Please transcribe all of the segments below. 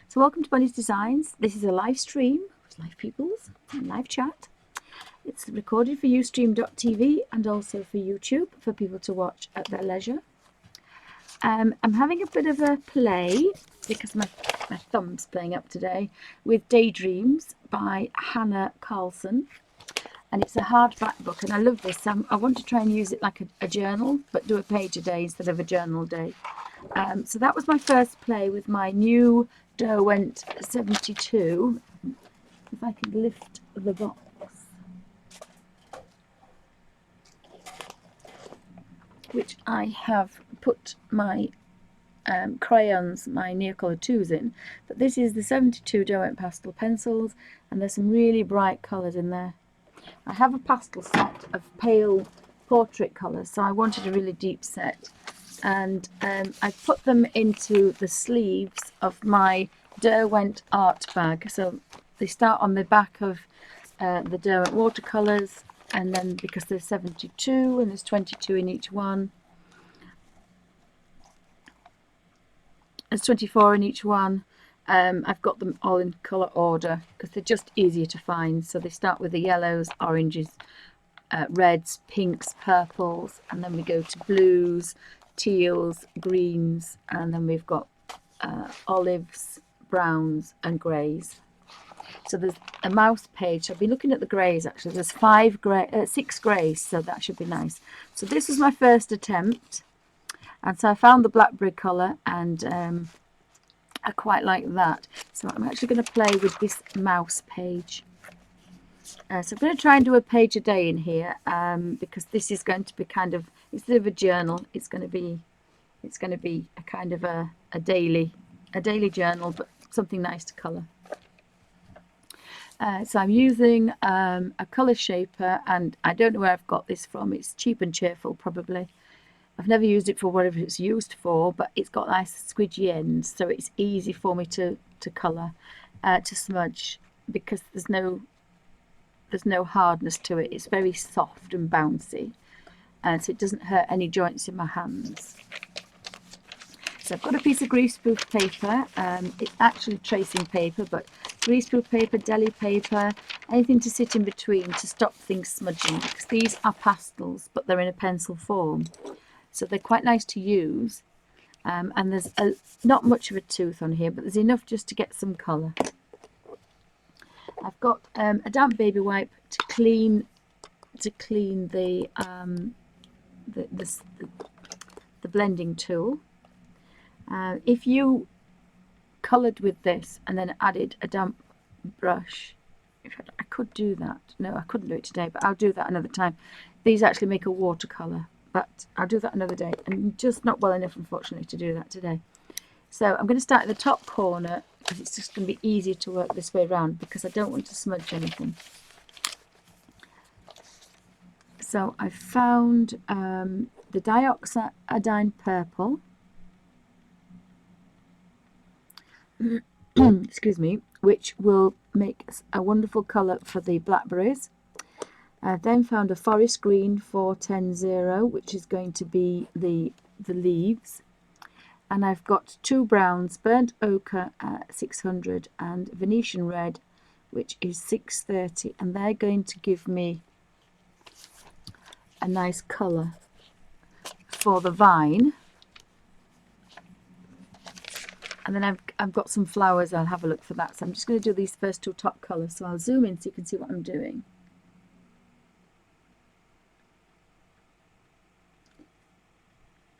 So welcome to Bunny's Designs. This is a live stream with live pupils and live chat. It's recorded for Ustream.tv and also for YouTube for people to watch at their leisure. I'm having a bit of a play because my thumb's playing up today with Daydreams by Hannah Carlson. And it's a hardback book, and I love this. I want to try and use it like a journal, but do a page a day instead of a journal day. So that was my first play with my new Derwent 72. If I can lift the box. Which I have put my crayons, my Neocolor 2s in. But this is the 72 Derwent Pastel Pencils, and there's some really bright colours in there. I have a pastel set of pale portrait colours, so I wanted a really deep set. And I put them into the sleeves of my Derwent art bag. So they start on the back of the Derwent watercolours, and then because there's 72 and there's 22 in each one, there's 24 in each one. I've got them all in colour order because they're just easier to find. So they start with the yellows, oranges, reds, pinks, purples, and then we go to blues, teals, greens, and then we've got olives, browns and greys. So there's a mouse page. I've been looking at the greys actually. There's 6 greys, so that should be nice. So this was my first attempt, and so I found the blackberry colour, and I quite like that. So I'm actually going to play with this mouse page. So I'm going to try and do a page a day in here, because this is going to be kind of, instead of a journal, it's going to be a kind of a daily journal, but something nice to colour. So I'm using a colour shaper, and I don't know where I've got this from. It's Cheap and Cheerful probably. I've never used it for whatever it's used for, but it's got nice squidgy ends, so it's easy for me to colour, to smudge, because there's no hardness to it. It's very soft and bouncy, and so it doesn't hurt any joints in my hands. So I've got a piece of greaseproof paper. It's actually tracing paper, but greaseproof paper, deli paper, anything to sit in between to stop things smudging, because these are pastels, but they're in a pencil form. So they're quite nice to use, and there's not much of a tooth on here, but there's enough just to get some colour. I've got a damp baby wipe to clean the blending tool. If you coloured with this and then added a damp brush, I could do that. No, I couldn't do it today, but I'll do that another time. These actually make a watercolour, but I'll do that another day. I'm just not well enough, unfortunately, to do that today. So I'm going to start at the top corner, because it's just going to be easier to work this way around, because I don't want to smudge anything. So I found the dioxazine purple, excuse me, which will make a wonderful colour for the blackberries. I then found a forest green 410, which is going to be the leaves. And I've got 2 browns, burnt ochre 600 and Venetian red, which is 630, and they're going to give me a nice colour for the vine. And then I've got some flowers. I'll have a look for that. So I'm just going to do these first 2 top colours. So I'll zoom in so you can see what I'm doing.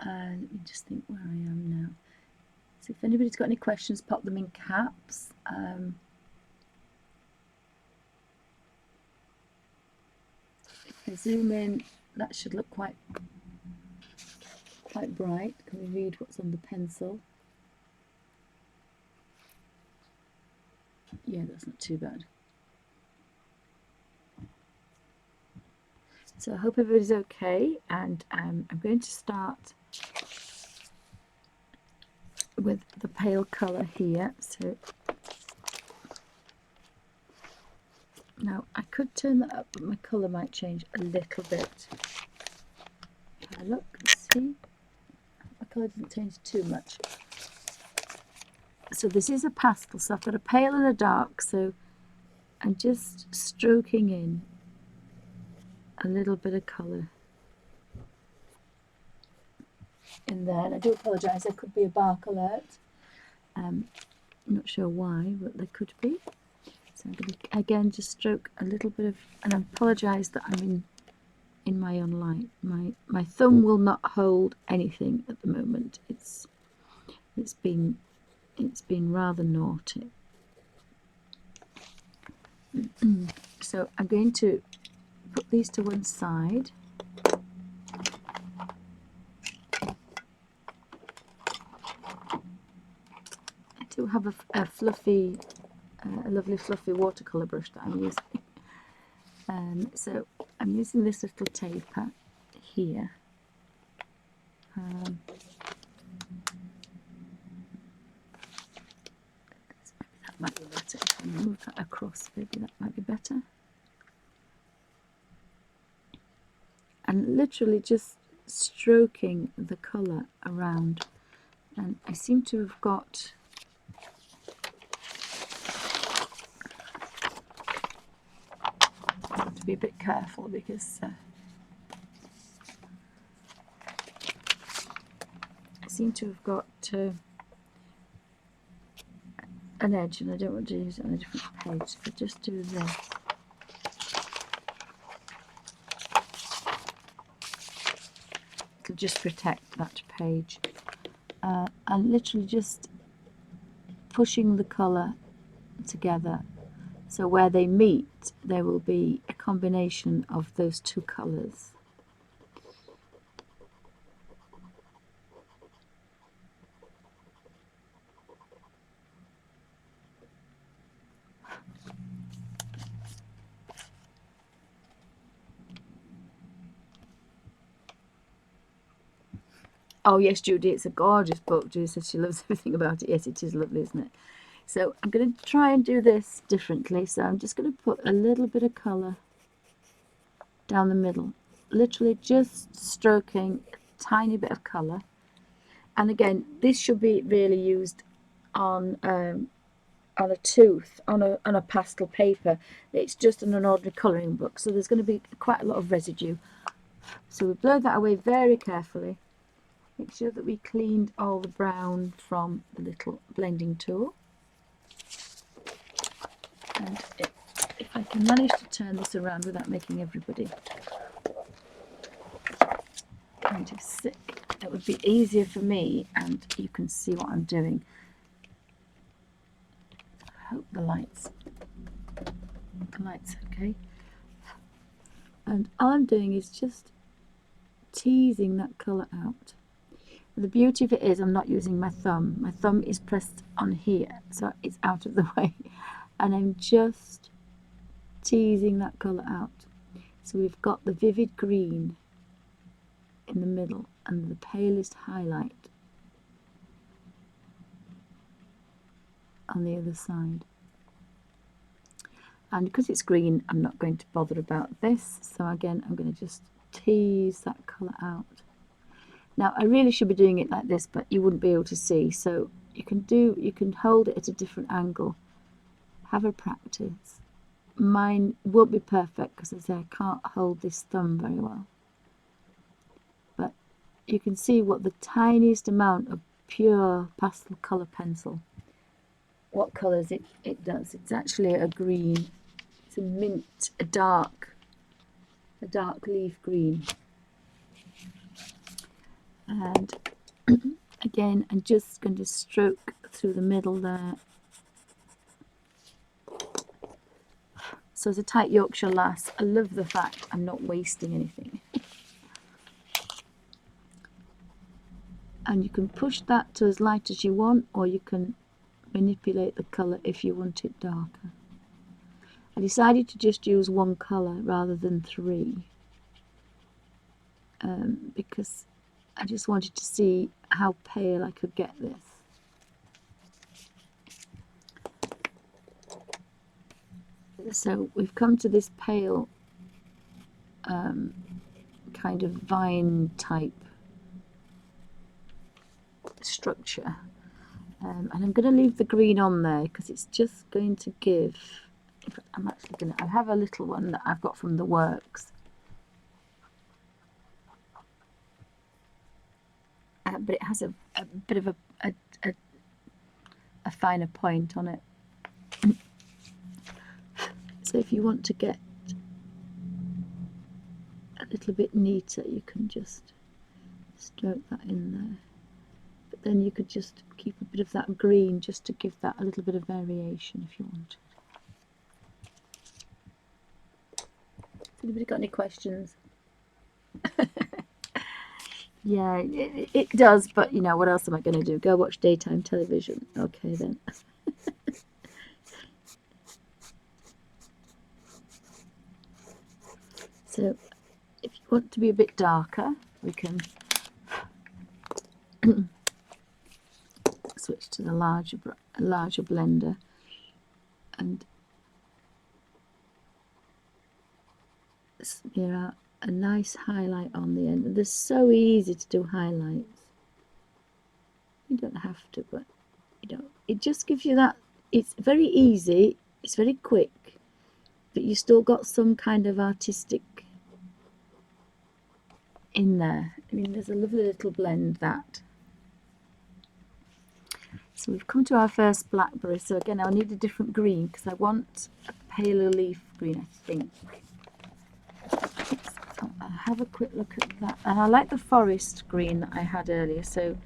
Let me just think where I am now. So if anybody's got any questions, pop them in caps. If I zoom in, that should look quite bright. Can we read what's on the pencil? Yeah, that's not too bad. So I hope everybody's okay, and I'm going to start with the pale colour here. So now I could turn that up, but my colour might change a little bit. Have a look and see. My colour doesn't change too much. So this is a pastel, so I've got a pale and a dark, so I'm just stroking in a little bit of colour in there. And I do apologise, there could be a bark alert. I'm not sure why, but there could be. So I'm going to again just stroke a little bit of, and I apologise that I'm in my own light. My thumb will not hold anything at the moment. It's been rather naughty. So I'm going to put these to one side. I do have a fluffy, a lovely fluffy watercolour brush that I'm using. So I'm using this little taper here. That might be better. If I move that across, maybe that might be better. And literally just stroking the colour around. And I seem to have got to be a bit careful because I seem to have got an edge, and I don't want to use it on a different page, so I just do this. To just protect that page, and literally just pushing the colour together, so where they meet there will be a combination of those two colours. Oh yes, Judy, it's a gorgeous book. Judy says she loves everything about it. Yes, it is lovely, isn't it? So I'm going to try and do this differently. So I'm just going to put a little bit of colour down the middle, literally just stroking a tiny bit of colour. And again, this should be really used on a tooth, on a pastel paper. It's just on an ordinary colouring book, so there's going to be quite a lot of residue. So we blow that away very carefully. Make sure that we cleaned all the brown from the little blending tool. And if I can manage to turn this around without making everybody kind of sick, it would be easier for me, and you can see what I'm doing. I hope the light's okay. And all I'm doing is just teasing that colour out. The beauty of it is I'm not using my thumb. My thumb is pressed on here, so it's out of the way. And I'm just teasing that colour out. So we've got the vivid green in the middle and the palest highlight on the other side. And because it's green, I'm not going to bother about this. So again, I'm going to just tease that colour out. Now I really should be doing it like this, but you wouldn't be able to see. So you can hold it at a different angle. Have a practice. Mine won't be perfect because, as I say, I can't hold this thumb very well. But you can see what the tiniest amount of pure pastel colour pencil, what colours it does. It's actually a green. It's a mint, a dark leaf green. And again, I'm just going to stroke through the middle there. So as a tight Yorkshire lass, I love the fact I'm not wasting anything. And you can push that to as light as you want, or you can manipulate the colour if you want it darker. I decided to just use one colour rather than three, because I just wanted to see how pale I could get this. So we've come to this pale kind of vine type structure. And I'm going to leave the green on there because it's just going to give, I'm actually going to, I have a little one that I've got from the works. But it has a bit of a finer point on it. So if you want to get a little bit neater, you can just stroke that in there. But then you could just keep a bit of that green just to give that a little bit of variation if you want. Has anybody got any questions? Yeah, it does, but you know, what else am I going to do? Go watch daytime television. Okay then. So if you want to be a bit darker, we can switch to the larger blender and smear out a nice highlight on the end. And they're so easy to do highlights. You don't have to, but you know, it just gives you that. It's very easy, it's very quick, but you still got some kind of artistic in there. I mean, there's a lovely little blend that. So we've come to our first blackberry. So again, I'll need a different green because I want a paler leaf green, I think. So I'll have a quick look at that. And I like the forest green that I had earlier, so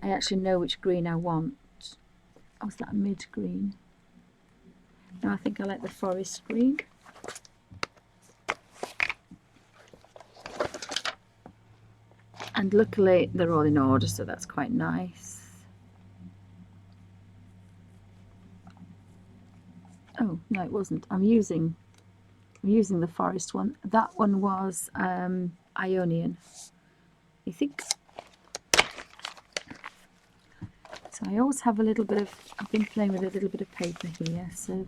I actually know which green I want. Oh, is that a mid green? No, I think I like the forest green. And luckily they're all in order, so that's quite nice. Oh no, it wasn't. I'm using the forest one. That one was Ionian, I think. So I always have a little bit of, I've been playing with a little bit of paper here, so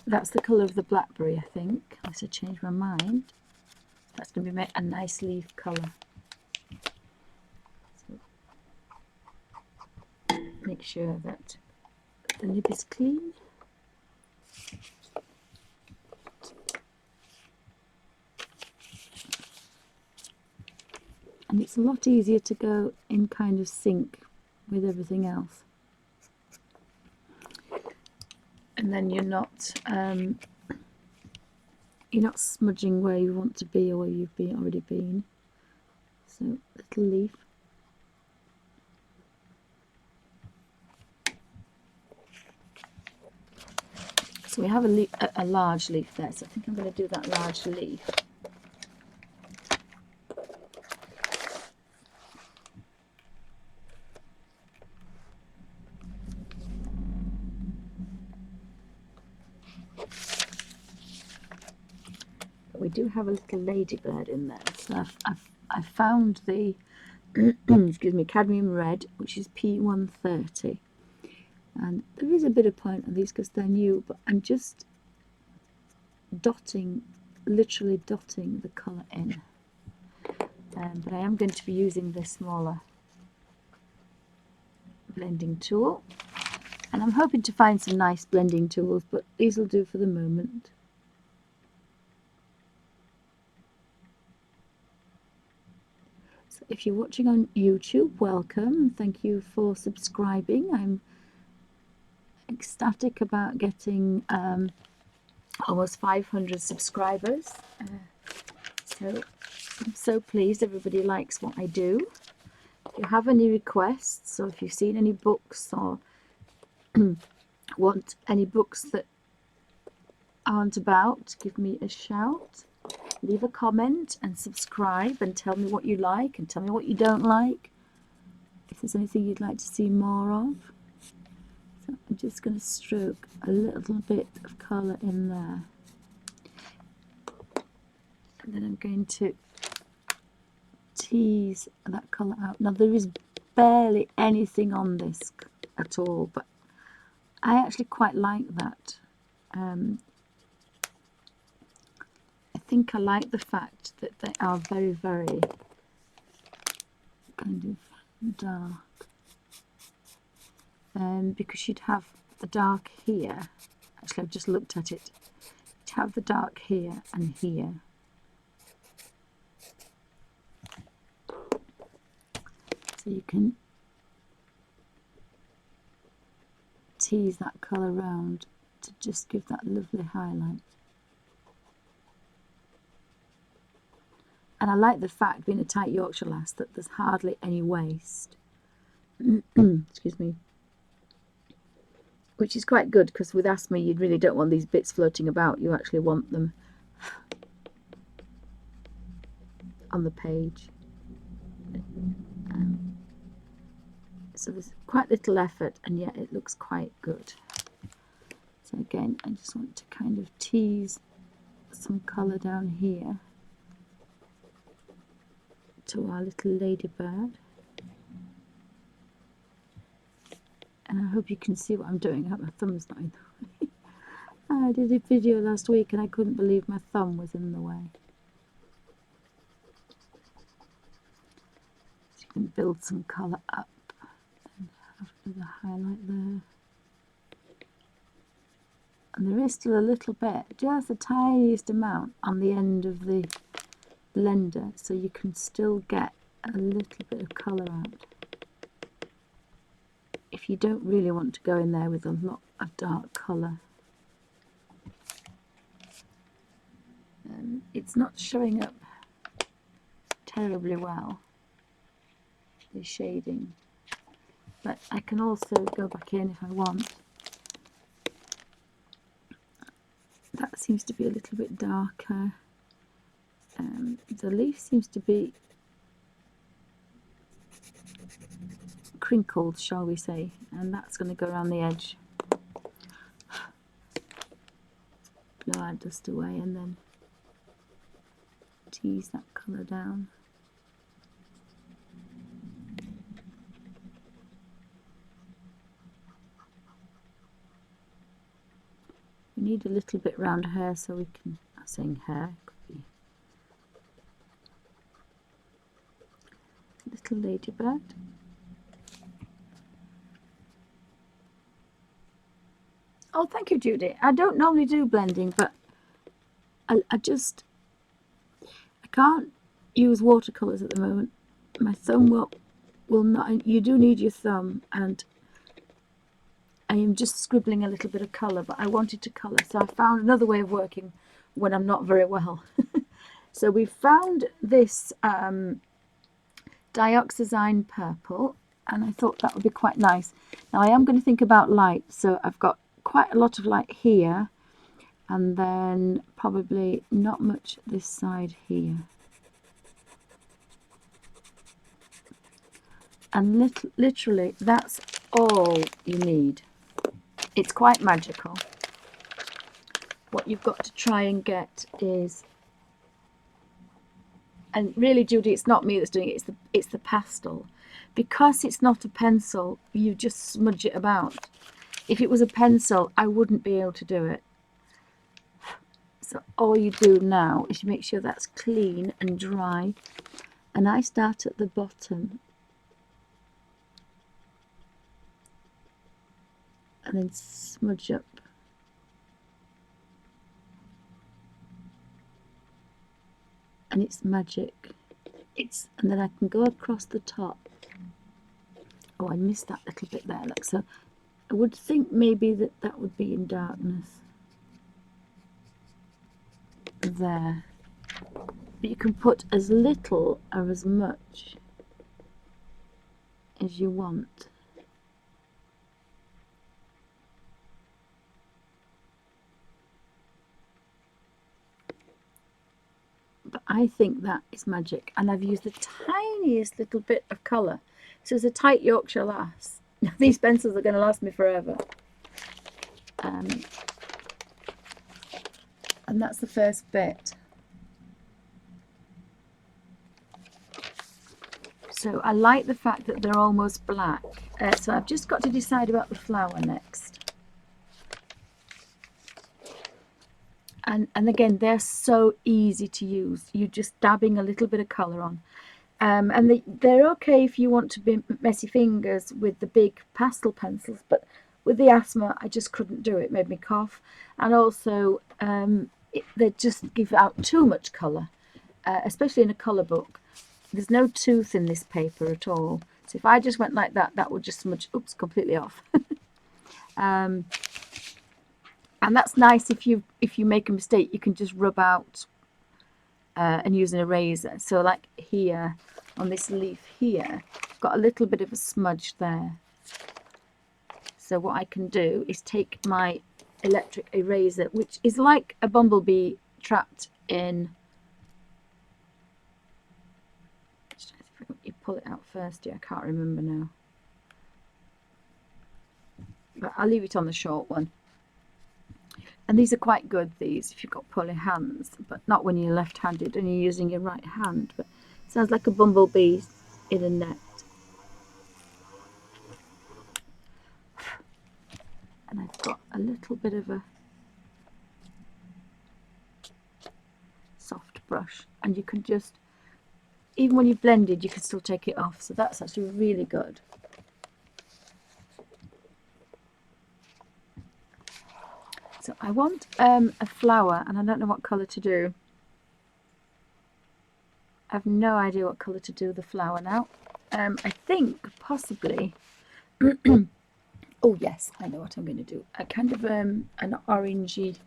that's the colour of the blackberry, I think, unless I change my mind. That's going to be a nice leaf colour. So make sure that the nib is clean. And it's a lot easier to go in kind of sync with everything else. And then you're not smudging where you want to be or where you've already been. So little leaf. So we have a large leaf there, so I think I'm going to do that large leaf. But we do have a little ladybird in there, so I've found the excuse me, cadmium red, which is P130. And there is a bit of point on these because they're new, but I'm just literally dotting the colour in. But I am going to be using this smaller blending tool. And I'm hoping to find some nice blending tools, but these will do for the moment. So if you're watching on YouTube, welcome. Thank you for subscribing. I'm ecstatic about getting almost 500 subscribers. So I'm so pleased everybody likes what I do. If you have any requests, or if you've seen any books or want any books that aren't about, give me a shout. Leave a comment and subscribe and tell me what you like and tell me what you don't like. If there's anything you'd like to see more of. So I'm just going to stroke a little bit of colour in there. And then I'm going to tease that colour out. Now there is barely anything on this at all, but I actually quite like that. I think I like the fact that they are very, very kind of dark. Because you'd have the dark here. Actually, I've just looked at it. You'd have the dark here and here. So you can tease that colour round to just give that lovely highlight. And I like the fact, being a tight Yorkshire lass, that there's hardly any waste. Excuse me. Which is quite good, because with asthma you really don't want these bits floating about. You actually want them on the page. So there's quite little effort, and yet it looks quite good. So again, I just want to kind of tease some colour down here to our little ladybird. And I hope you can see what I'm doing. I hope my thumb's not in the way. I did a video last week and I couldn't believe my thumb was in the way. So you can build some colour up and have a bit of highlight there. And there is still a little bit, just the tiniest amount on the end of the blender, so you can still get a little bit of colour out. If you don't really want to go in there with a lot of dark colour. It's not showing up terribly well, the shading, but I can also go back in if I want. That seems to be a little bit darker. The leaf seems to be crinkled, shall we say, and that's going to go around the edge. Blow our dust away and then tease that colour down. We need a little bit round her so we can, I'm saying hair, could be little ladybird. Oh, thank you, Judy. I don't normally do blending, but I can't use watercolours at the moment. My thumb will not. You do need your thumb, and I am just scribbling a little bit of colour, but I wanted to colour, so I found another way of working when I'm not very well. So we found this dioxazine purple, and I thought that would be quite nice. Now I am going to think about light, so I've got quite a lot of light here, and then probably not much this side here. And literally that's all you need. It's quite magical. What you've got to try and get is, and really, Judy, it's not me that's doing it, it's the pastel. Because it's not a pencil, you just smudge it about. If it was a pencil, I wouldn't be able to do it. So all you do now is you make sure that's clean and dry. And I start at the bottom and then smudge up. And it's magic. And then I can go across the top. Oh, I missed that little bit there. Look, so I would think maybe that would be in darkness. There. But you can put as little or as much as you want. But I think that is magic, and I've used the tiniest little bit of colour. So as a tight Yorkshire lass, these pencils are going to last me forever. And that's the first bit. So I like the fact that they're almost black. So I've just got to decide about the flower next. And again, they're so easy to use. You're just dabbing a little bit of colour on. And they're okay if you want to be messy fingers with the big pastel pencils, but with the asthma I just couldn't do it. It made me cough, and also they just give out too much colour, especially in a colour book. There's no tooth in this paper at all, so if I just went like that, that would just smudge, oops, completely off. And that's nice if you make a mistake, you can just rub out and use an eraser. So like here on this leaf here, I've got a little bit of a smudge there. So what I can do is take my electric eraser, which is like a bumblebee trapped in. You pull it out first, yeah, I can't remember now. But I'll leave it on the short one. And these are quite good, these, if you've got pulley hands, but not when you're left-handed and you're using your right hand. But it sounds like a bumblebee in a net. And I've got a little bit of a soft brush, and you can just, even when you've blended, you can still take it off. So that's actually really good. So I want a flower, and I don't know what colour to do. I have no idea what colour to do with the flower now. I think possibly, oh yes, I know what I'm going to do. A kind of an orangey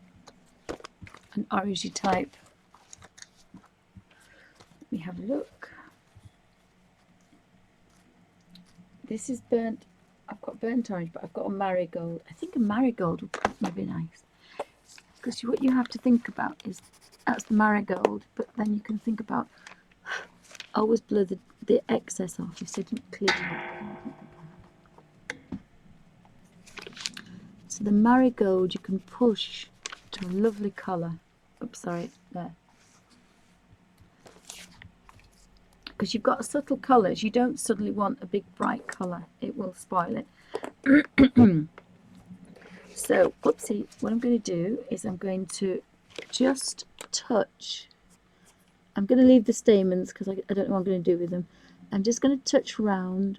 type. Let me have a look. This is burnt. I've got burnt orange, but I've got a marigold. I think a marigold would probably be nice, because what you have to think about is that's the marigold, but then you can think about always blur the excess off if you didn't clean it. So the marigold you can push to a lovely colour. Oops, sorry, there. Because you've got subtle colours, you don't suddenly want a big bright colour, it will spoil it. So, whoopsie, what I'm going to do is I'm going to just touch. I'm going to leave the stamens because I don't know what I'm going to do with them. I'm just going to touch round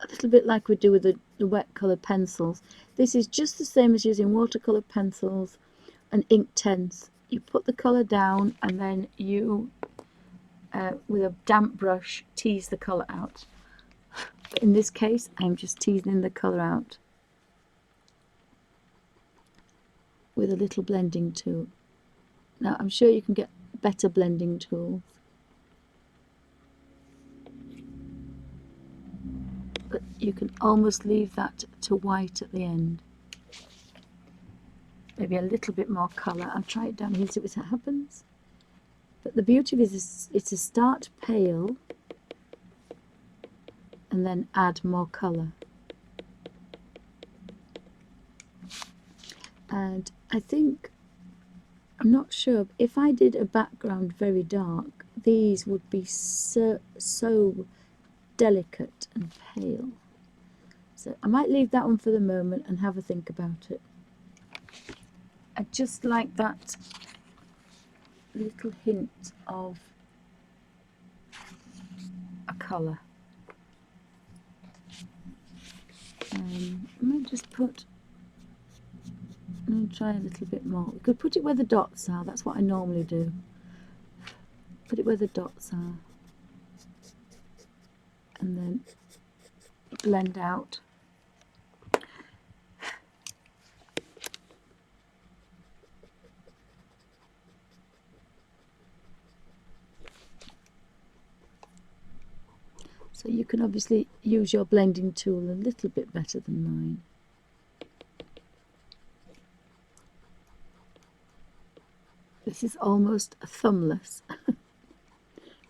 a little bit like we do with the wet colour pencils. This is just the same as using watercolour pencils and ink tints. You put the colour down and then you, with a damp brush, tease the colour out. But in this case, I'm just teasing the colour out with a little blending tool. Now, I'm sure you can get better blending tools, but you can almost leave that to white at the end. Maybe a little bit more colour. I'll try it down here, see what happens. But the beauty of it is it's to start pale and then add more colour. And I think, I'm not sure, if I did a background very dark, these would be so delicate and pale. So I might leave that one for the moment and have a think about it. I just like that little hint of a colour. I might just put, I'm going to try a little bit more. We could put it where the dots are, that's what I normally do. Put it where the dots are. And then blend out. So you can obviously use your blending tool a little bit better than mine. This is almost thumbless.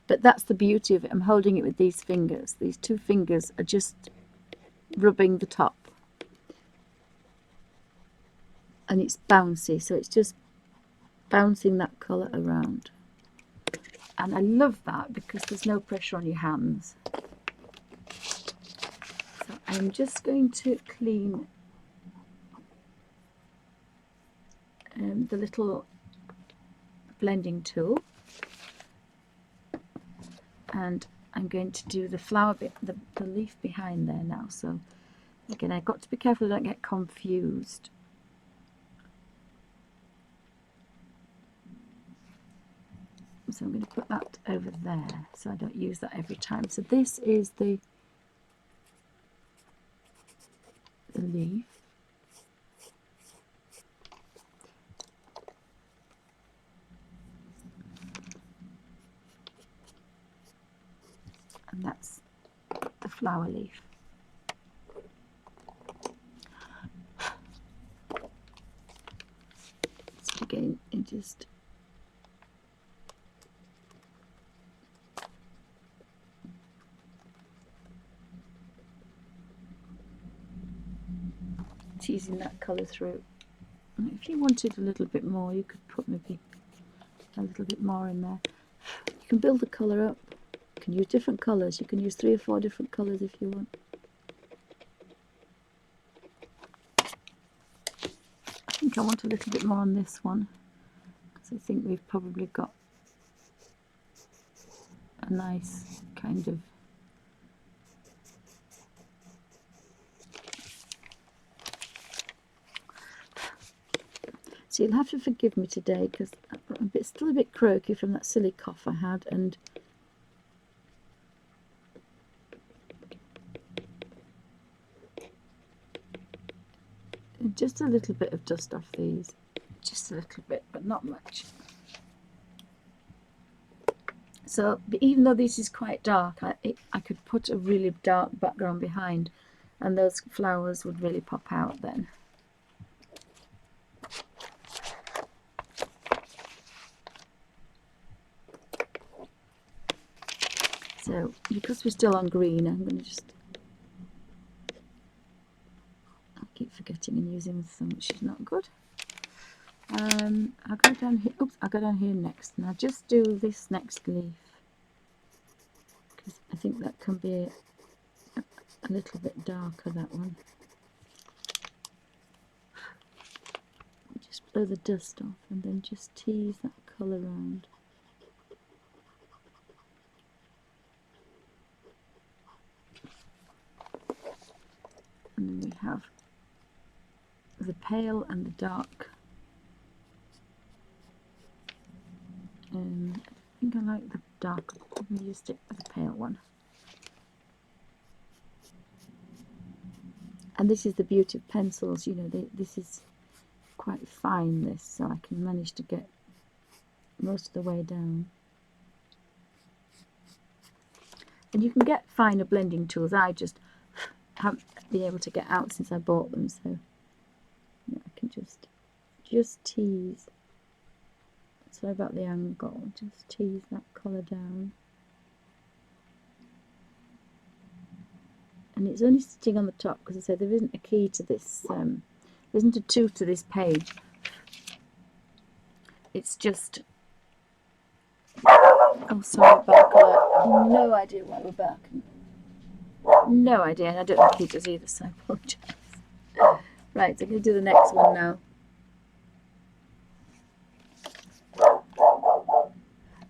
But that's the beauty of it. I'm holding it with these fingers. These two fingers are just rubbing the top. And it's bouncy, so it's just bouncing that colour around. And I love that because there's no pressure on your hands. So I'm just going to clean the little blending tool. and I'm going to do the flower bit, the leaf behind there now. So again, I've got to be careful I don't get confused. So I'm going to put that over there so I don't use that every time. So this is the leaf. And that's the flower leaf. So again, it just teasing that colour through. If you wanted a little bit more, you could put maybe a little bit more in there. You can build the colour up. You can use different colours. You can use 3 or 4 different colours if you want. I think I want a little bit more on this one, because I think we've probably got a nice kind of so you'll have to forgive me today because I'm still a bit croaky from that silly cough I had, and just a little bit of dust off these, just a little bit, but not much. So even though this is quite dark, I could put a really dark background behind, and those flowers would really pop out then. So because we're still on green, I'm going to just, I keep forgetting and using this one, which is not good. I'll go down here. Oops, I'll go down here next, and I'll just do this next leaf because I think that can be a little bit darker, that one. Just blow the dust off and then just tease that colour around. And then we have the pale and the dark. I think I like the dark. I'm going to stick with the pale one. And this is the beauty of pencils, you know, this is quite fine, this, so I can manage to get most of the way down. And you can get finer blending tools. I just haven't been able to get out since I bought them, so yeah, I can just tease. Sorry about the angle, just tease that colour down. And it's only sitting on the top because I said there isn't a key to this, there isn't a tooth to this page. It's just, oh sorry, back alert. No idea why we're back. No idea, and I don't think he does either, so I apologise. Right, so I'm going to do the next one now.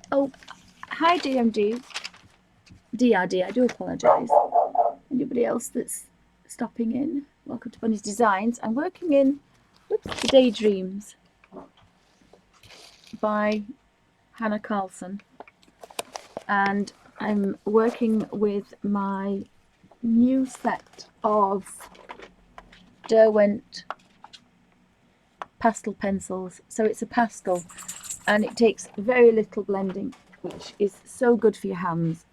Oh, hi DMD. DRD, I do apologise. Anybody else that's stopping in, welcome to Bunny's Designs. I'm working in the Daydreams by Hannah Carlson, and I'm working with my new set of Derwent Pastel Pencils. So it's a pastel and it takes very little blending, which is so good for your hands.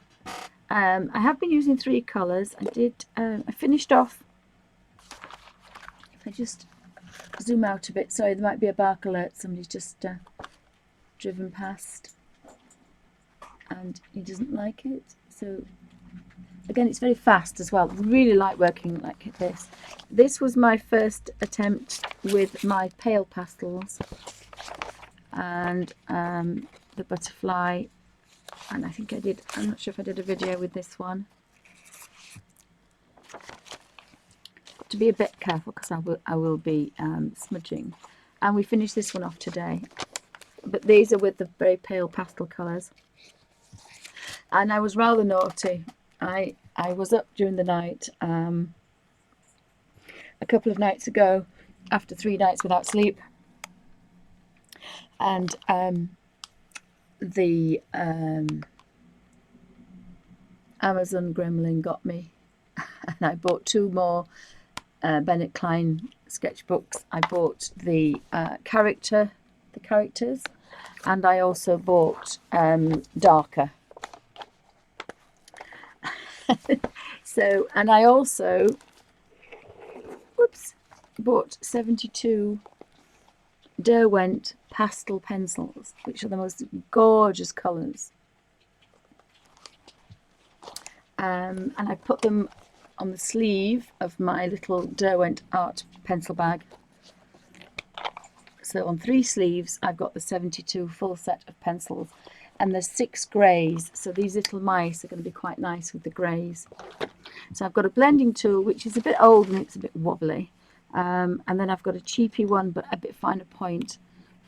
I have been using 3 colours. I finished off, if I just zoom out a bit, sorry, there might be a bark alert, somebody's just driven past and he doesn't like it. So again, it's very fast as well. I really like working like this. This was my first attempt with my pale pastels and the butterfly. And I think I did, I'm not sure if I did a video with this one. Got to be a bit careful because I will be smudging. And we finished this one off today. But these are with the very pale pastel colours. and I was rather naughty. I was up during the night a couple of nights ago after 3 nights without sleep, and the Amazon gremlin got me, and I bought 2 more Bennett Klein sketchbooks. I bought the characters, and I also bought darker. So, and I also bought 72 Derwent Pastel Pencils, which are the most gorgeous colours. And I put them on the sleeve of my little Derwent art pencil bag. So on 3 sleeves I've got the 72 full set of pencils, and there's 6 greys, so these little mice are going to be quite nice with the greys. So I've got a blending tool which is a bit old and it's a bit wobbly, and then I've got a cheapy one but a bit finer point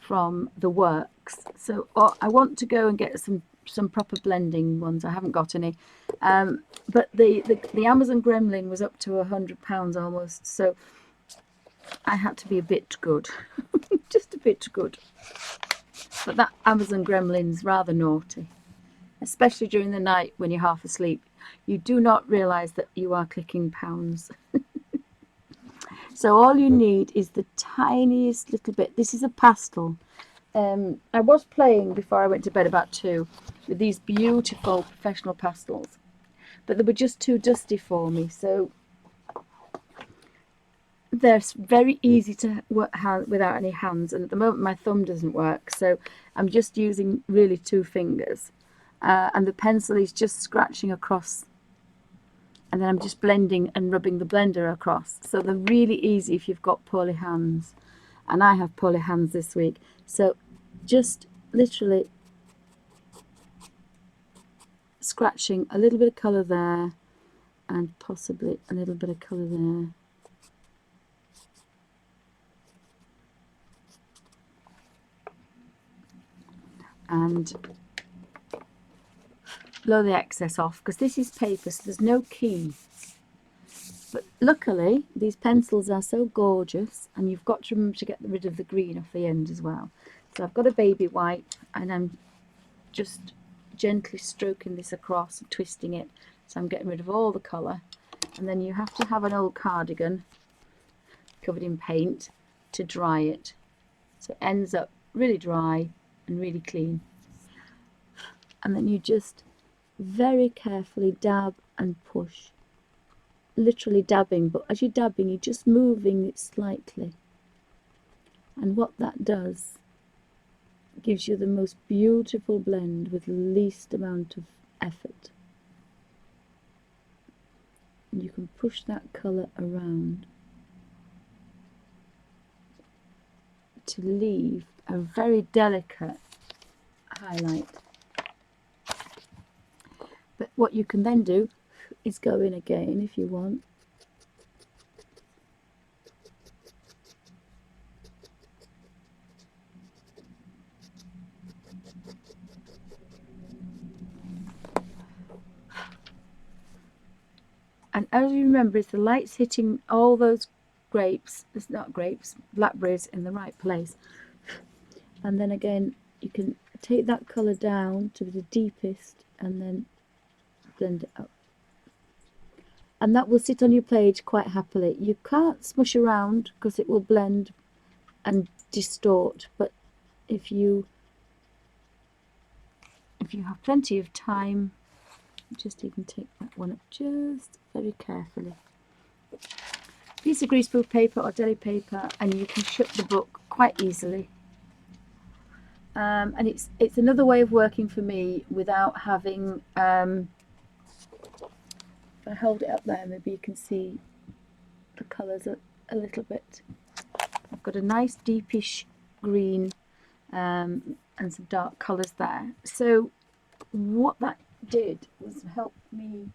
from the Works. So I want to go and get some proper blending ones. I haven't got any, but the Amazon gremlin was up to £100 almost, so I had to be a bit good. Just a bit good. But that Amazon gremlin's rather naughty, especially during the night when you're half asleep. You do not realise that you are clicking pounds. So all you need is the tiniest little bit. This is a pastel. I was playing before I went to bed about 2 with these beautiful professional pastels, but they were just too dusty for me, so they're very easy to work without any hands, and at the moment my thumb doesn't work, so I'm just using really 2 fingers, and the pencil is just scratching across, and then I'm just blending and rubbing the blender across. So they're really easy if you've got poorly hands, and I have poorly hands this week. So just literally scratching a little bit of colour there, and possibly a little bit of colour there. And blow the excess off, because this is paper, so there's no key. But luckily these pencils are so gorgeous, and you've got to remember to get rid of the green off the end as well. So I've got a baby wipe, and I'm just gently stroking this across and twisting it, so I'm getting rid of all the colour. And then you have to have an old cardigan covered in paint to dry it, so it ends up really dry and really clean. And then you just very carefully dab and push, literally dabbing, but as you're dabbing you're just moving it slightly, and what that does gives you the most beautiful blend with the least amount of effort. And you can push that colour around to leave a very delicate highlight. But what you can then do is go in again if you want. And as you remember, it's the light's hitting all those grapes, it's not grapes, blackberries in the right place. And then again, you can take that colour down to the deepest and then blend it up. And that will sit on your page quite happily. You can't smush around because it will blend and distort, but if you have plenty of time, just even take that one up just very carefully. Piece of greaseproof paper or deli paper, and you can shut the book quite easily. And it's another way of working for me without having, if I hold it up there, maybe you can see the colours a little bit. I've got a nice deepish green and some dark colours there. So what that did was help me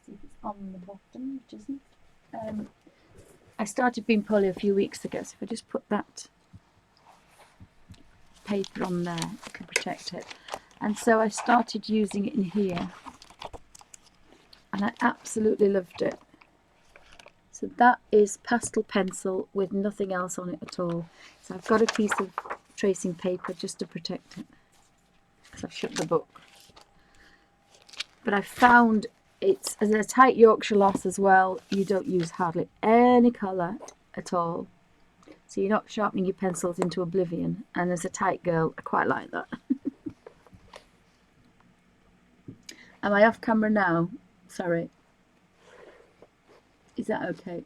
see if it's on the bottom, which isn't. I started being poorly a few weeks ago, so if I just put that paper on there to protect it. And so I started using it in here, and I absolutely loved it. So that is pastel pencil with nothing else on it at all. So I've got a piece of tracing paper just to protect it, because I've shut the book. But I found it's, as a tight Yorkshire lass as well, you don't use hardly any colour at all. So you're not sharpening your pencils into oblivion. And as a tight girl, I quite like that. Am I off camera now? Sorry. Is that okay?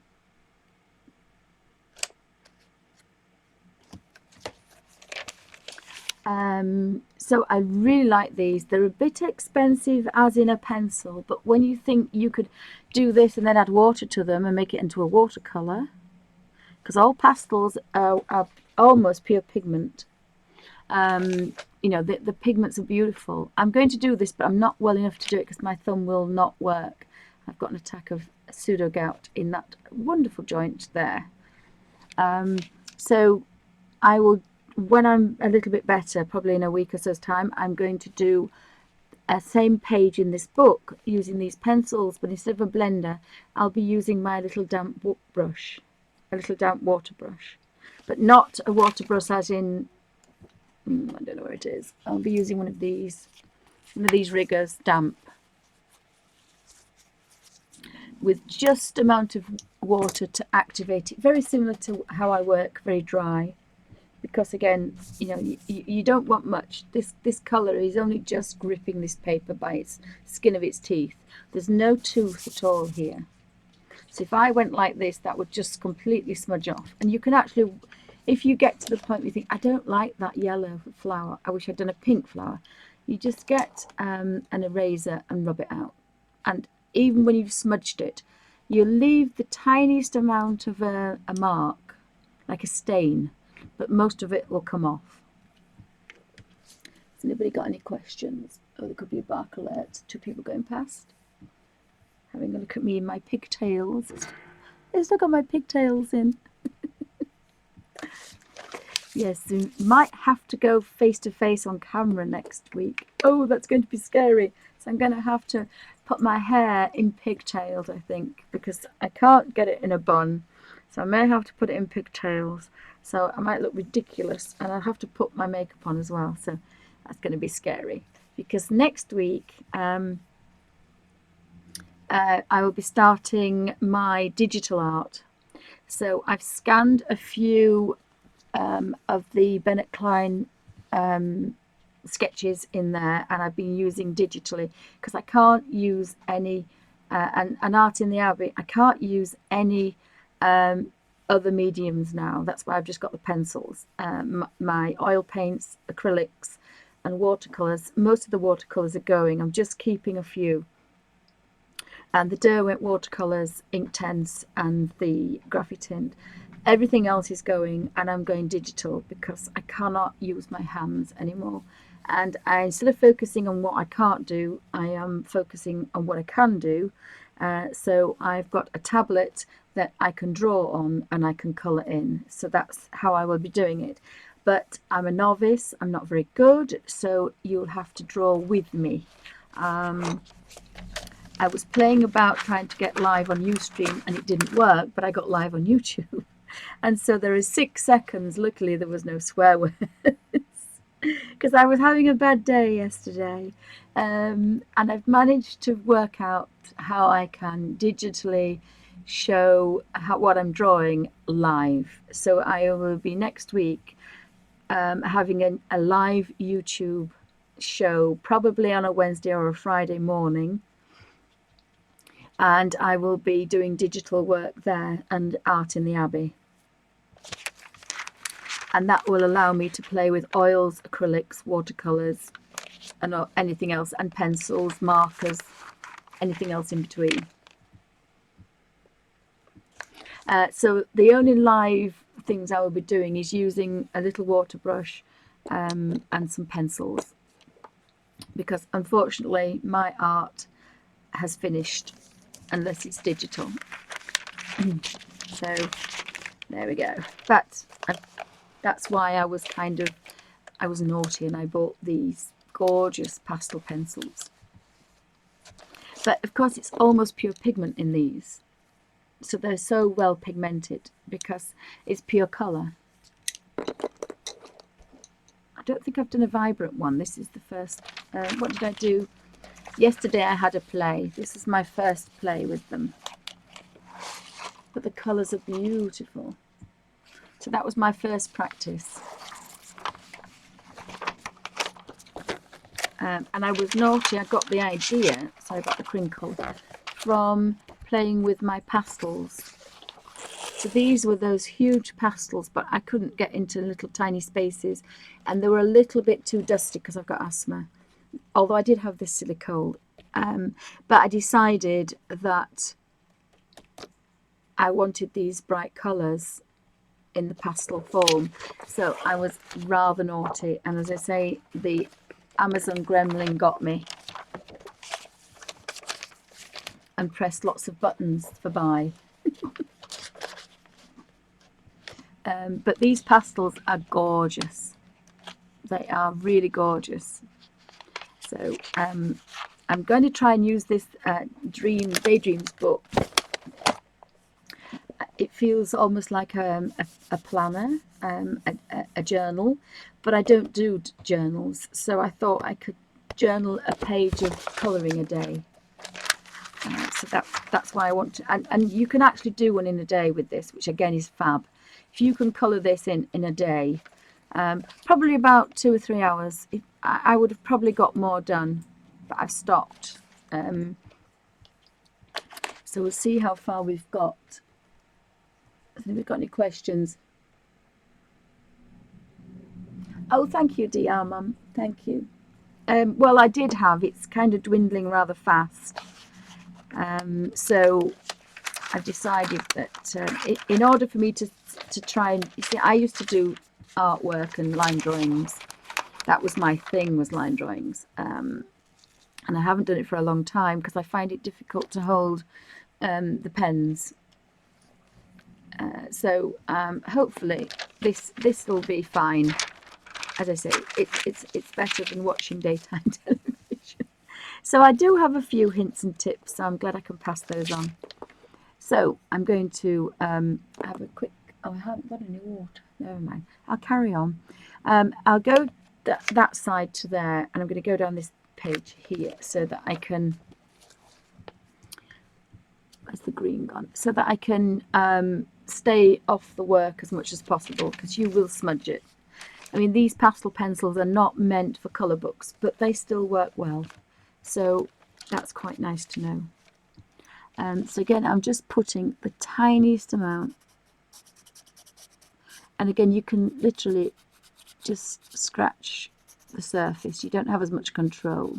So I really like these. They're a bit expensive as in a pencil, but when you think you could do this and then add water to them and make it into a watercolour, because all pastels are almost pure pigment. You know, the pigments are beautiful. I'm going to do this, but I'm not well enough to do it because my thumb will not work. I've got an attack of pseudo gout in that wonderful joint there. So I will, when I'm a little bit better, probably in a week or so's time, I'm going to do a same page in this book using these pencils, but instead of a blender, I'll be using my little damp brush, a little damp water brush, but not a water brush as in, I don't know where it is. I'll be using one of these riggers, damp, with just amount of water to activate it. Very similar to how I work, very dry. Because again, you know, you don't want much. This colour is only just gripping this paper by its skin of its teeth. There's no tooth at all here. So if I went like this, that would just completely smudge off. And you can actually, if you get to the point where you think, I don't like that yellow flower, I wish I'd done a pink flower, you just get an eraser and rub it out. And even when you've smudged it, you leave the tiniest amount of a mark, like a stain, but most of it will come off. Has anybody got any questions? Oh, there could be a bark alert. 2 people going past. Having a look at me in my pigtails. I've still got my pigtails in. Yes, you might have to go face to face on camera next week. Oh, that's going to be scary. So I'm going to have to put my hair in pigtails, I think, because I can't get it in a bun. So I may have to put it in pigtails. So I might look ridiculous, and I'll have to put my makeup on as well. So that's going to be scary, because next week I will be starting my digital art. So I've scanned a few of the Bennett Klein sketches in there, and I've been using digitally because I can't use any and Art in the Abbey, I can't use any other mediums now. That's why I've just got the pencils, my oil paints, acrylics and watercolors. Most of the watercolors are going. I'm just keeping a few, and the Derwent watercolors, Inktense and the Graphitint. Everything else is going, and I'm going digital because I cannot use my hands anymore. And instead of focusing on what I can't do, I am focusing on what I can do. So I've got a tablet that I can draw on and I can colour in. So that's how I will be doing it. But I'm a novice, I'm not very good, so you'll have to draw with me. I was playing about trying to get live on Ustream and it didn't work, but I got live on YouTube. And so there is 6 seconds. Luckily there was no swear words because I was having a bad day yesterday. And I've managed to work out how I can digitally show what I'm drawing live. So I will be next week having a live YouTube show, probably on a Wednesday or a Friday morning. And I will be doing digital work there and Art in the Abbey. And that will allow me to play with oils, acrylics, watercolours, and anything else, and pencils, markers, anything else in between. So the only live things I will be doing is using a little water brush and some pencils, because unfortunately my art has finished unless it's digital. So there we go. But that's why I was kind of I was naughty and I bought these gorgeous pastel pencils. But of course it's almost pure pigment in these. So they're so well pigmented because it's pure colour. I don't think I've done a vibrant one. This is the first. What did I do? Yesterday I had a play. This is my first play with them. But the colours are beautiful. So that was my first practice. And I was naughty. I got the idea, sorry about the crinkle, from playing with my pastels. So these were those huge pastels, but I couldn't get into little tiny spaces, and they were a little bit too dusty because I've got asthma, although I did have this silly cold. But I decided that I wanted these bright colours in the pastel form, so I was rather naughty, and as I say, the Amazon gremlin got me and pressed lots of buttons for buy. But these pastels are gorgeous. They are really gorgeous. So I'm going to try and use this Daydreams book. It feels almost like a planner, a journal, but I don't do journals, so I thought I could journal a page of colouring a day. So that's why I want to, and you can actually do one in a day with this, which again is fab. If you can colour this in a day, probably about 2 or 3 hours, I would have probably got more done, but I've stopped. So we'll see how far we've got. I think we've got any questions. Oh, thank you, DR Mum. Thank you. Well, I did have. It's kind of dwindling rather fast. So I've decided that in order for me to try and, you see, I used to do artwork and line drawings. That was my thing, was line drawings. And I haven't done it for a long time because I find it difficult to hold the pens. So hopefully this will be fine. As I say, it's better than watching daytime television. So I do have a few hints and tips, so I'm glad I can pass those on. So I'm going to have a quick, oh, I haven't got any water, never mind, I'll carry on. I'll go that side to there, and I'm going to go down this page here so that I can, where's the green gone, so that I can stay off the work as much as possible, because you will smudge it. I mean, these pastel pencils are not meant for colour books, but they still work well, so that's quite nice to know. So again, I'm just putting the tiniest amount, and again, you can literally just scratch the surface. You don't have as much control,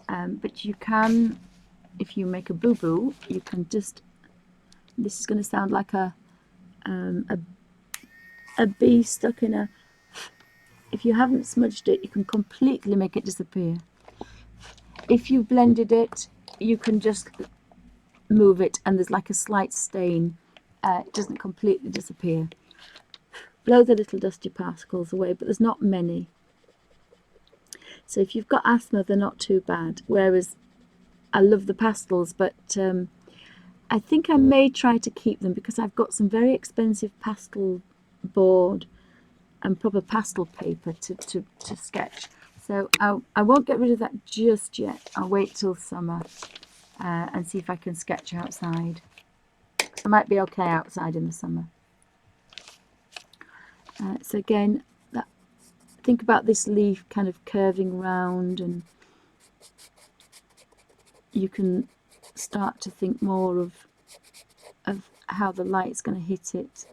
but you can, if you make a boo-boo, you can just, this is going to sound like a bee stuck in a, if you haven't smudged it, you can completely make it disappear. If you've blended it, you can just move it and there's like a slight stain. It doesn't completely disappear. Blow the little dusty particles away, but there's not many. So if you've got asthma, they're not too bad. Whereas I love the pastels, but I think I may try to keep them because I've got some very expensive pastel board and proper pastel paper to sketch. So I won't get rid of that just yet. I'll wait till summer and see if I can sketch outside. I might be okay outside in the summer. So again, think about this leaf kind of curving round, and you can start to think more of how the light's going to hit it.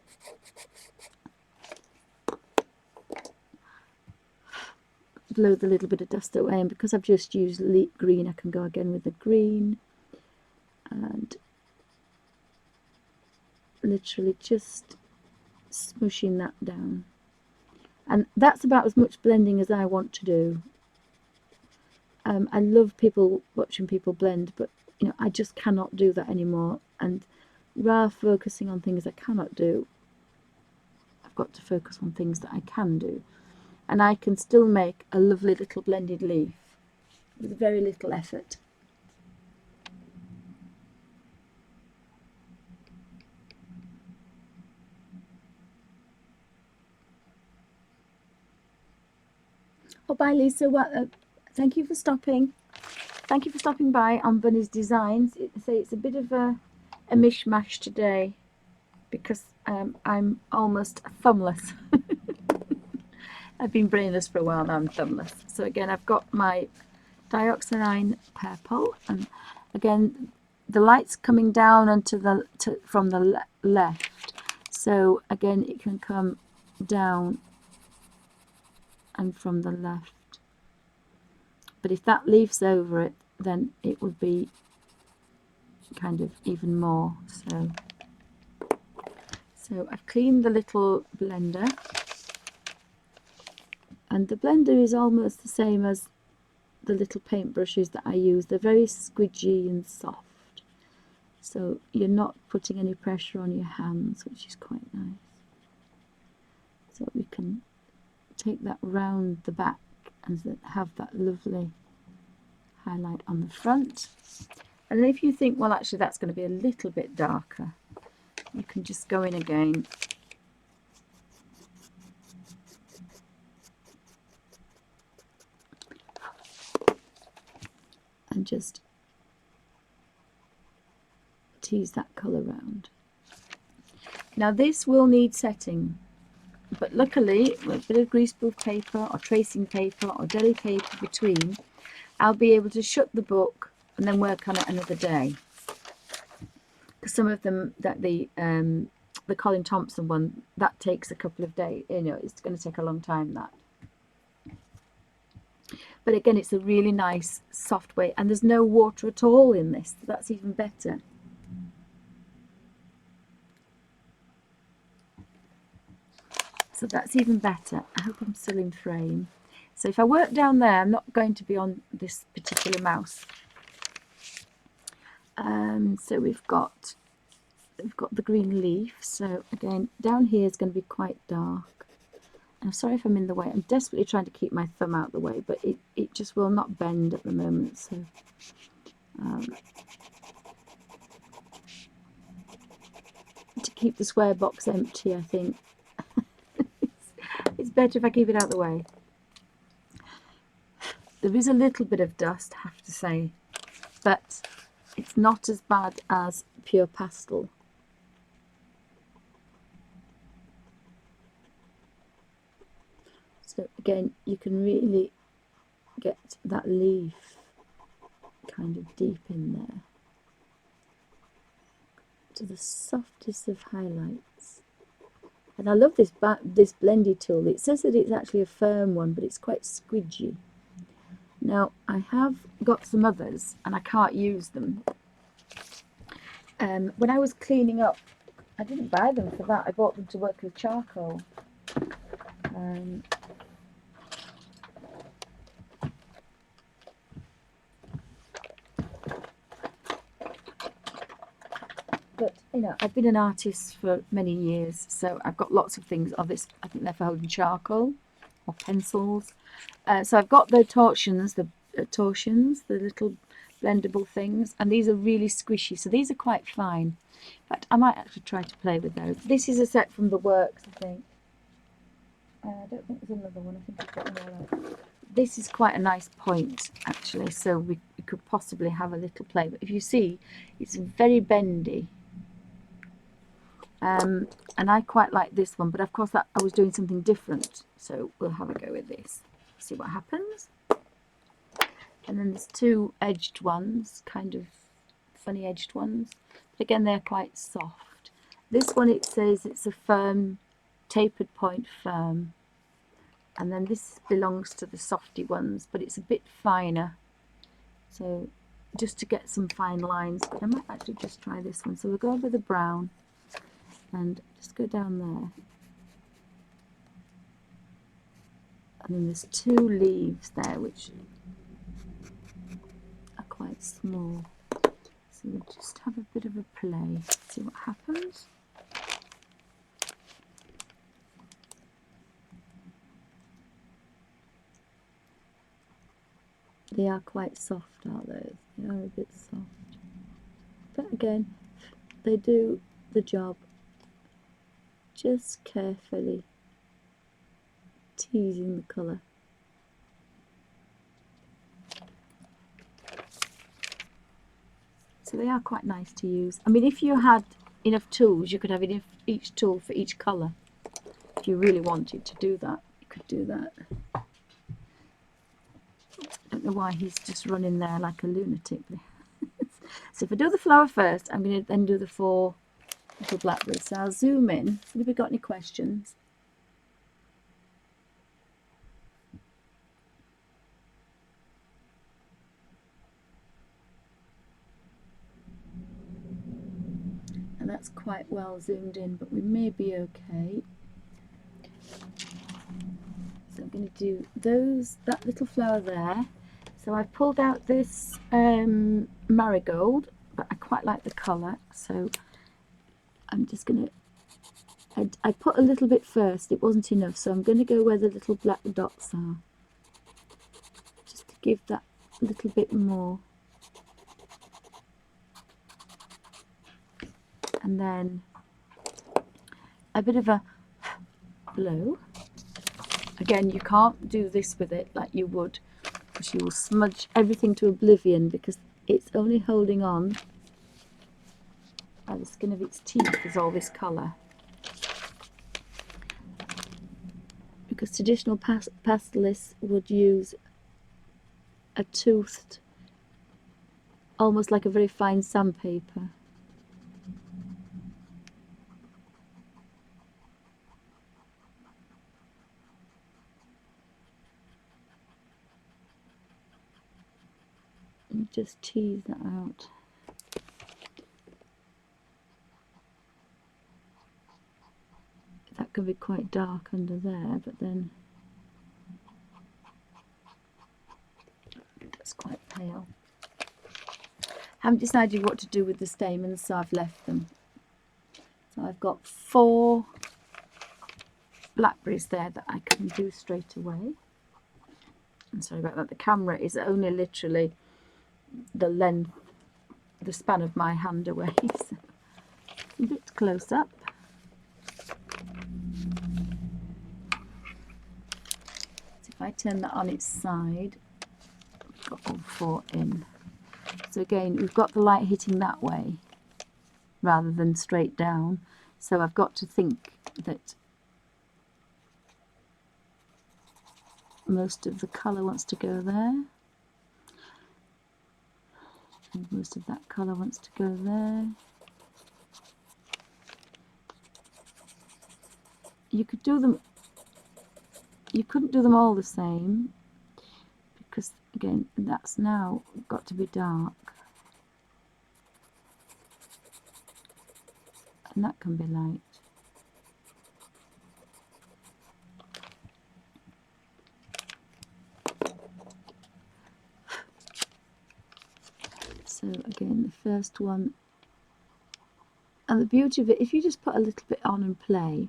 Blow the little bit of dust away, and because I've just used green, I can go again with the green and literally just smooshing that down. And that's about as much blending as I want to do. I love watching people blend, but you know, I just cannot do that anymore, and rather focusing on things I cannot do, I've got to focus on things that I can do. And I can still make a lovely little blended leaf with very little effort. Oh, bye Lisa. Well, thank you for stopping. Thank you for stopping by on Bunny's Designs. It's a bit of a mishmash today because I'm almost thumbless. I've been brainless for a while, now I'm thumbless. So again, I've got my dioxazine purple, and again, the light's coming down onto from the left. So again, it can come down and from the left. But if that leaf's over it, then it would be kind of even more. So I've cleaned the little blender, and the blender is almost the same as the little paintbrushes that I use. They're very squidgy and soft, so you're not putting any pressure on your hands, which is quite nice. So we can take that round the back and have that lovely highlight on the front. And if you think, well, actually that's going to be a little bit darker, you can just go in again and just tease that colour round. Now this will need setting, but luckily with a bit of greaseproof paper or tracing paper or deli paper between, I'll be able to shut the book and then work on it another day. Because some of them, that the Colin Thompson one, that takes a couple of days, you know, it's going to take a long time, that. But again, it's a really nice soft way, and there's no water at all in this. That's even better. So that's even better. I hope I'm still in frame. So if I work down there, I'm not going to be on this particular mouse. So we've got the green leaf. So again, down here is going to be quite dark. I'm sorry if I'm in the way. I'm desperately trying to keep my thumb out of the way, but it just will not bend at the moment. So to keep the square box empty, I think it's better if I keep it out of the way. There is a little bit of dust, I have to say, but it's not as bad as pure pastel. So again, you can really get that leaf kind of deep in there to the softest of highlights. And I love this blendy tool. It says that it's actually a firm one, but it's quite squidgy. Now I have got some others and I can't use them. When I was cleaning up, I didn't buy them for that. I bought them to work with charcoal. But you know, I've been an artist for many years, so I've got lots of things of this. I think they're for holding charcoal or pencils. So I've got the torsions, the little blendable things, and these are really squishy. So these are quite fine. In fact, I might actually try to play with those. This is a set from the Works, I think. I don't think there's another one. I think I've got another. This is quite a nice point, actually. So we could possibly have a little play. But if you see, it's very bendy. And I quite like this one, but of course I was doing something different, so we'll have a go with this, see what happens. And then there's two edged ones, kind of funny edged ones, but again they're quite soft. This one, it says it's a firm, tapered point firm, and then this belongs to the softy ones, but it's a bit finer, so just to get some fine lines. But I might actually just try this one. So we'll go over the brown and just go down there, and then there's two leaves there which are quite small, so we'll just have a bit of a play, see what happens. They are quite soft, aren't they? They are a bit soft. But again, they do the job. Just carefully teasing the colour. So they are quite nice to use. I mean, if you had enough tools, you could have each tool for each colour. If you really wanted to do that, you could do that. I don't know why he's just running there like a lunatic. So if I do the flower first, I'm going to then do the 4 little blackberries. So I'll zoom in. Have we got any questions? And that's quite well zoomed in, but we may be okay. So I'm going to do that little flower there. So I've pulled out this marigold, but I quite like the colour, so I'm just going to, I put a little bit first, it wasn't enough, so I'm going to go where the little black dots are, just to give that a little bit more. And then a bit of a blow. Again, you can't do this with it like you would, because you will smudge everything to oblivion, because it's only holding on by the skin of its teeth is all this colour. Because traditional pastelists would use a toothed, almost like a very fine sandpaper. And just tease that out. That could be quite dark under there, but then that's quite pale. Haven't decided what to do with the stamens, so I've left them. So I've got 4 blackberries there that I can do straight away. I'm sorry about that, the camera is only literally the length, the span of my hand away, so a bit close up. So if I turn that on its side, I've got all 4 in. So again, we've got the light hitting that way rather than straight down, so I've got to think that most of the colour wants to go there, and most of that colour wants to go there. You could do them, you couldn't do them all the same, because again, that's now got to be dark, and that can be light. So again, the first one, and the beauty of it, if you just put a little bit on and play,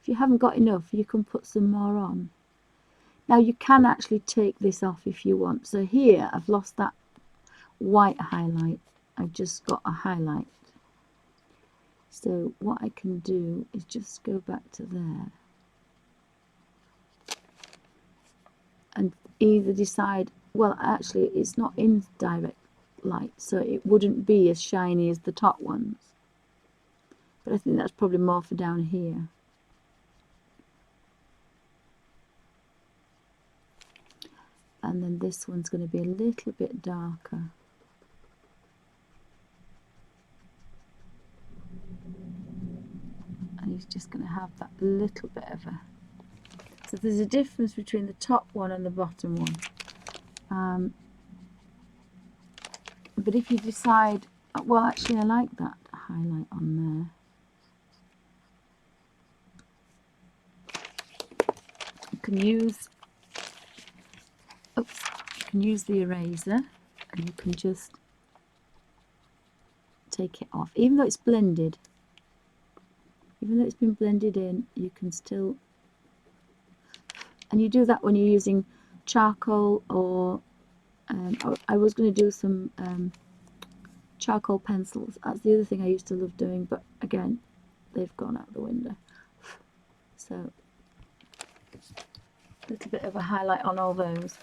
if you haven't got enough, you can put some more on. Now you can actually take this off if you want. So here I've lost that white highlight, I've just got a highlight. So what I can do is just go back to there and either decide, well actually it's not in direct light, so it wouldn't be as shiny as the top ones, but I think that's probably more for down here. And then this one's going to be a little bit darker. And he's just going to have that little bit of a... So there's a difference between the top one and the bottom one. But if you decide, well actually I like that highlight on there. You can use, oops, you can use the eraser and you can just take it off. Even though it's blended, even though it's been blended in, you can still, and you do that when you're using charcoal or I was going to do some charcoal pencils. That's the other thing I used to love doing, but again, they've gone out the window. So a little bit of a highlight on all those.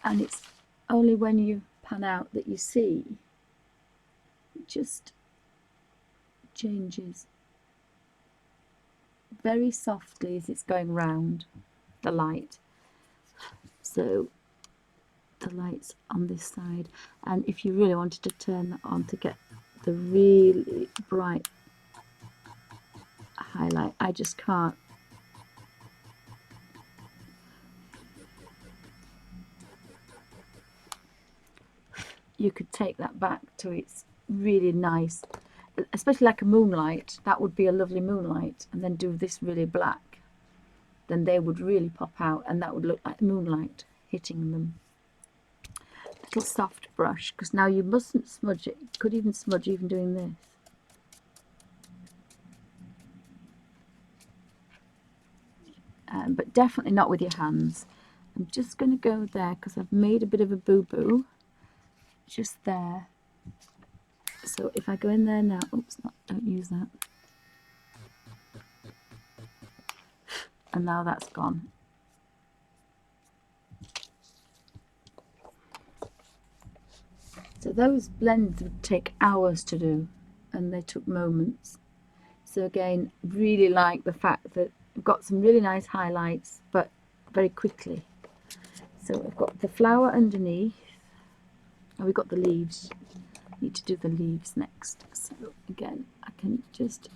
And it's only when you pan out that you see it just changes very softly as it's going round the light. So the light's on this side, and if you really wanted to turn that on to get the really bright highlight, I just can't. You could take that back to its really nice, especially like a moonlight. That would be a lovely moonlight, and then do this really black, then they would really pop out, and that would look like moonlight hitting them. Little soft brush, because now you mustn't smudge it. You could even smudge even doing this. But definitely not with your hands. I'm just going to go there because I've made a bit of a boo-boo just there. So if I go in there now, oops, don't use that. And now that's gone. So those blends would take hours to do, and they took moments. So again, really like the fact that we've got some really nice highlights, but very quickly. So we've got the flower underneath, and we've got the leaves. Need to do the leaves next. So again, I can just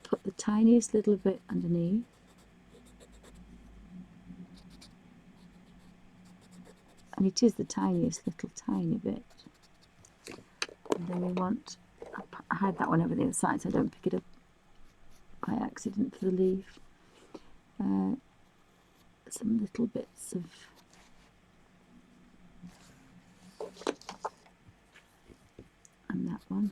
put the tiniest little bit underneath. And it is the tiniest little tiny bit. And then we want, I hide that one over the other side so I don't pick it up by accident for the leaf. Some little bits of and that one.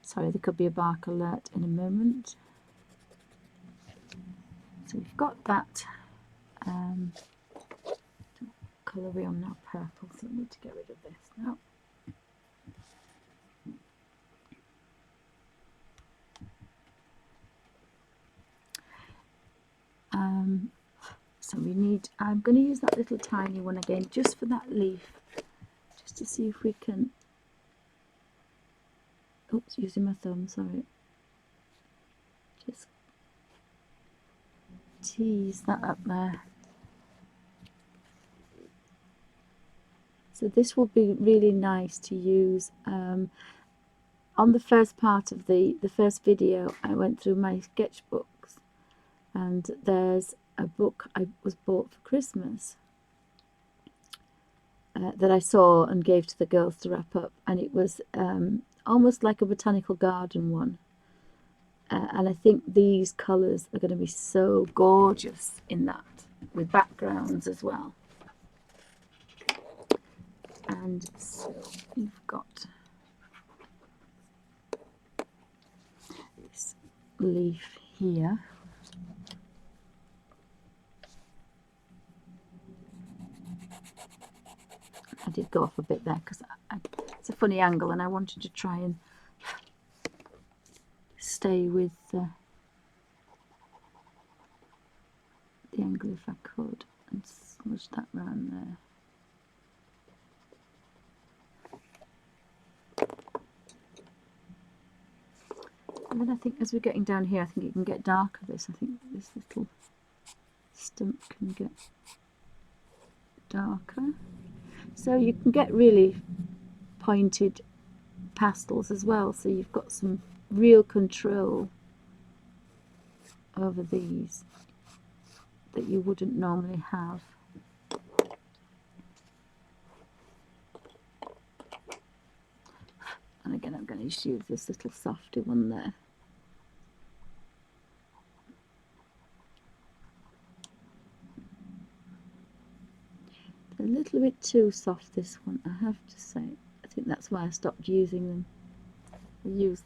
Sorry, there could be a bark alert in a moment. So we've got that colour we on now, purple, so we need to get rid of this now. So we need, I'm going to use that little tiny one again just for that leaf, just to see if we can, oops, using my thumb, sorry, just tease that up there. So this will be really nice to use. On the first part of the first video, I went through my sketchbooks, and there's a book I was bought for Christmas that I saw and gave to the girls to wrap up, and it was almost like a botanical garden one. And I think these colours are going to be so gorgeous in that, with backgrounds as well. And so you've got this leaf here. I did go off a bit there because it's a funny angle, and I wanted to try and stay with the angle if I could, and smudge that round there. And then I think as we're getting down here, I think it can get darker. I think this little stump can get darker. So you can get really pointed pastels as well, so you've got some real control over these that you wouldn't normally have. And again, I'm going to just use this little softer one there. A little bit too soft, this one, I have to say. I think that's why I stopped using them. I use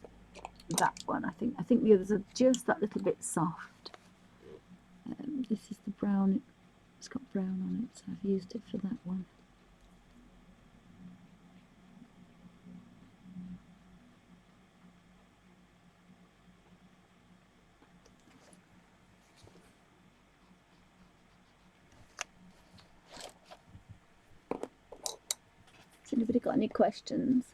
that one. I think the others are just that little bit soft. This is the brown. It's got brown on it, so I've used it for that one. Has anybody got any questions?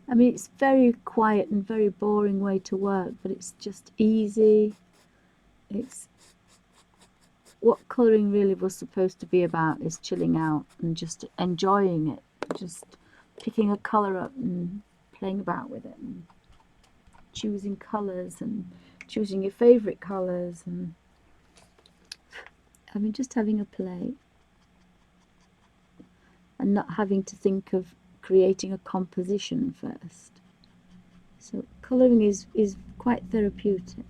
I mean, it's very quiet and very boring way to work, but it's just easy. It's what colouring really was supposed to be about, is chilling out and just enjoying it, just picking a colour up and playing about with it and choosing colours and choosing your favourite colours, and I mean, just having a play and not having to think of creating a composition first. So colouring is quite therapeutic.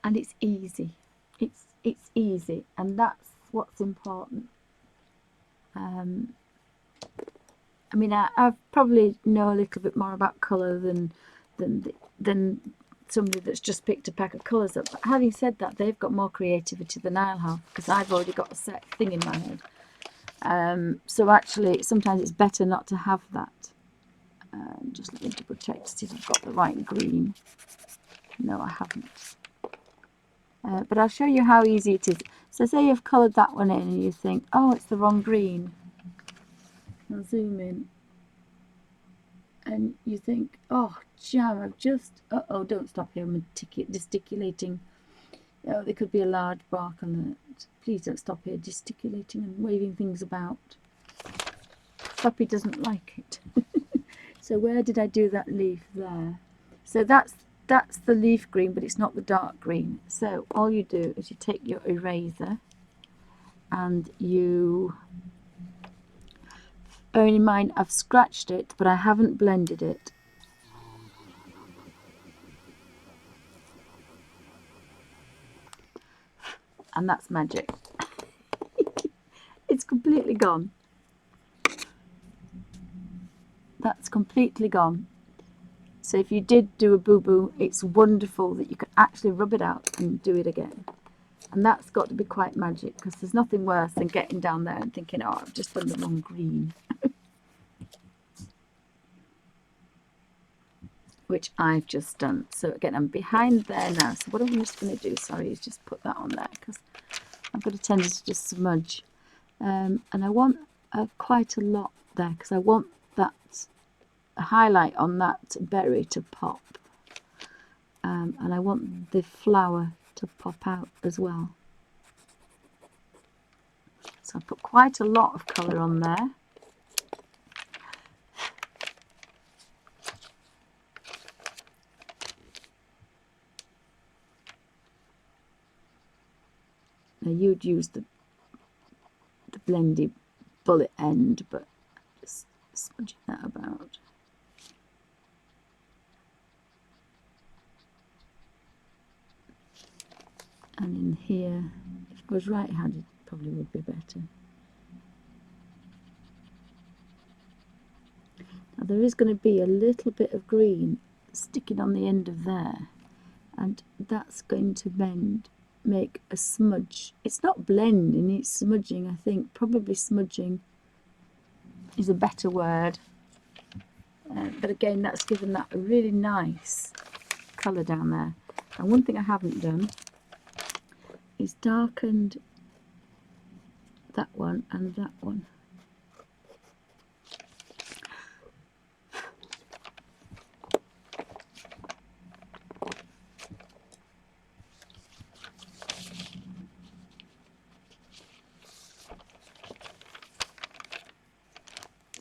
And it's easy. It's easy, and that's what's important. I mean, I probably know a little bit more about colour than somebody that's just picked a pack of colours up. But having said that, they've got more creativity than I'll have, because I've already got a set thing in my head. So actually, sometimes it's better not to have that. Just let me double check to see if I've got the right green. No, I haven't. But I'll show you how easy it is. So say you've coloured that one in and you think, oh, it's the wrong green. I'll zoom in. And you think, oh, jam, I've just... Uh-oh, don't stop here. I'm gesticulating. Oh, there could be a large bark on it. Please don't stop here gesticulating and waving things about. Puppy doesn't like it. So where did I do that leaf? There. So that's the leaf green, but it's not the dark green. So all you do is you take your eraser and you, bearing in mind I've scratched it, but I haven't blended it. And that's magic. It's completely gone. That's completely gone. So if you did do a boo-boo, it's wonderful that you can actually rub it out and do it again. And that's got to be quite magic, because there's nothing worse than getting down there and thinking, oh, I've just done the wrong green. Which I've just done. So again, I'm behind there now. So what I'm just going to do, sorry, is just put that on there, because I've got a tendency to just smudge. And I want quite a lot there, because I want that highlight on that berry to pop. And I want the flower to pop out as well. So I put quite a lot of colour on there. Now you'd use the blendy bullet end, but just smudging that about. And in here, if it was right-handed, it probably would be better. Now there is going to be a little bit of green sticking on the end of there, and that's going to make a smudge. It's not blending, it's smudging, I think. Probably smudging is a better word. But again, that's given that a really nice colour down there. And one thing I haven't done is darkened that one and that one.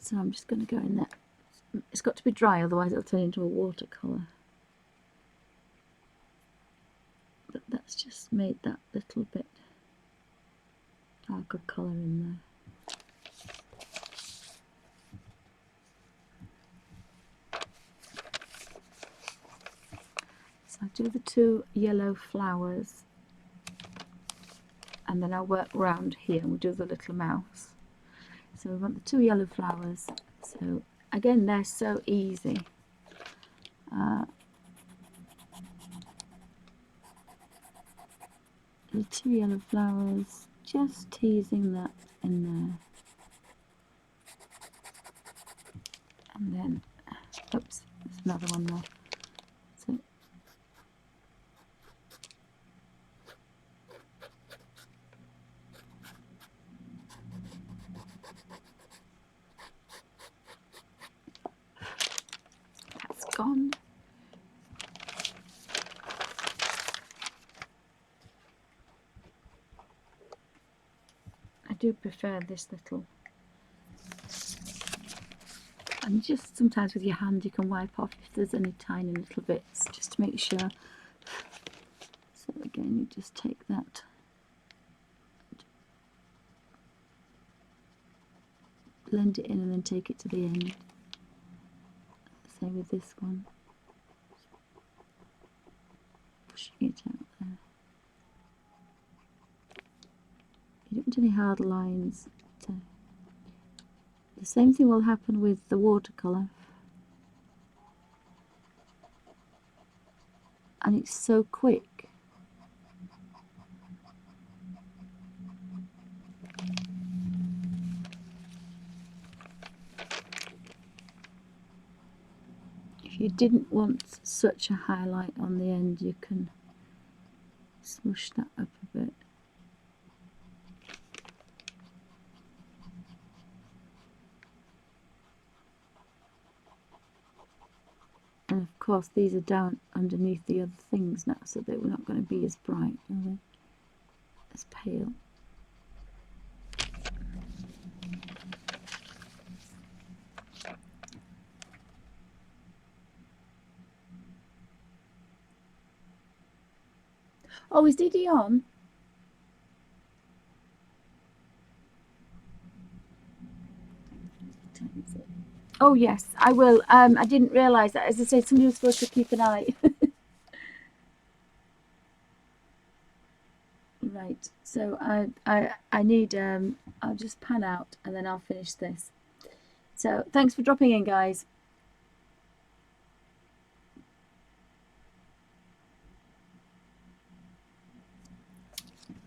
So I'm just going to go in there. It's got to be dry, otherwise it'll turn into a watercolour. But that's just made that little bit darker colour in there. do the 2 yellow flowers, and then I'll work around here and we'll do the little mouse. So we want the 2 yellow flowers. So again, they're so easy. The 2 yellow flowers, just teasing that in there. And then, oops, there's another one there. So that's gone. I do prefer this little, and just sometimes with your hand you can wipe off if there's any tiny little bits, just to make sure. So again, you just take that, blend it in, and then take it to the end. Same with this one, pushing it out there. You don't want any hard lines. The same thing will happen with the watercolour, and it's so quick. If you didn't want such a highlight on the end, you can smush that up a bit. And of course these are down underneath the other things now, so they're not going to be as bright, are they? As pale. Oh, is Dee Dee on? Oh yes, I will. I didn't realise that. As I say, somebody was supposed to keep an eye. Right. So I need. I'll just pan out and then I'll finish this. So thanks for dropping in, guys.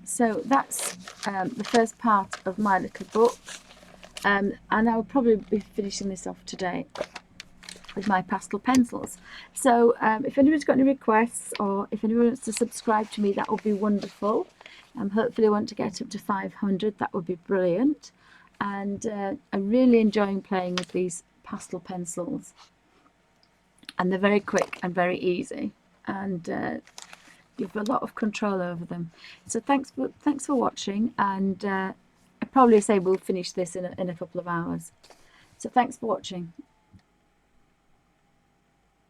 So that's the first part of my little book. And I'll probably be finishing this off today with my pastel pencils. So if anybody's got any requests, or if anyone wants to subscribe to me, that would be wonderful. Hopefully I want to get up to 500. That would be brilliant. And I'm really enjoying playing with these pastel pencils, and they're very quick and very easy, and you have a lot of control over them. So thanks for watching, and I probably say we'll finish this in a couple of hours. So thanks for watching.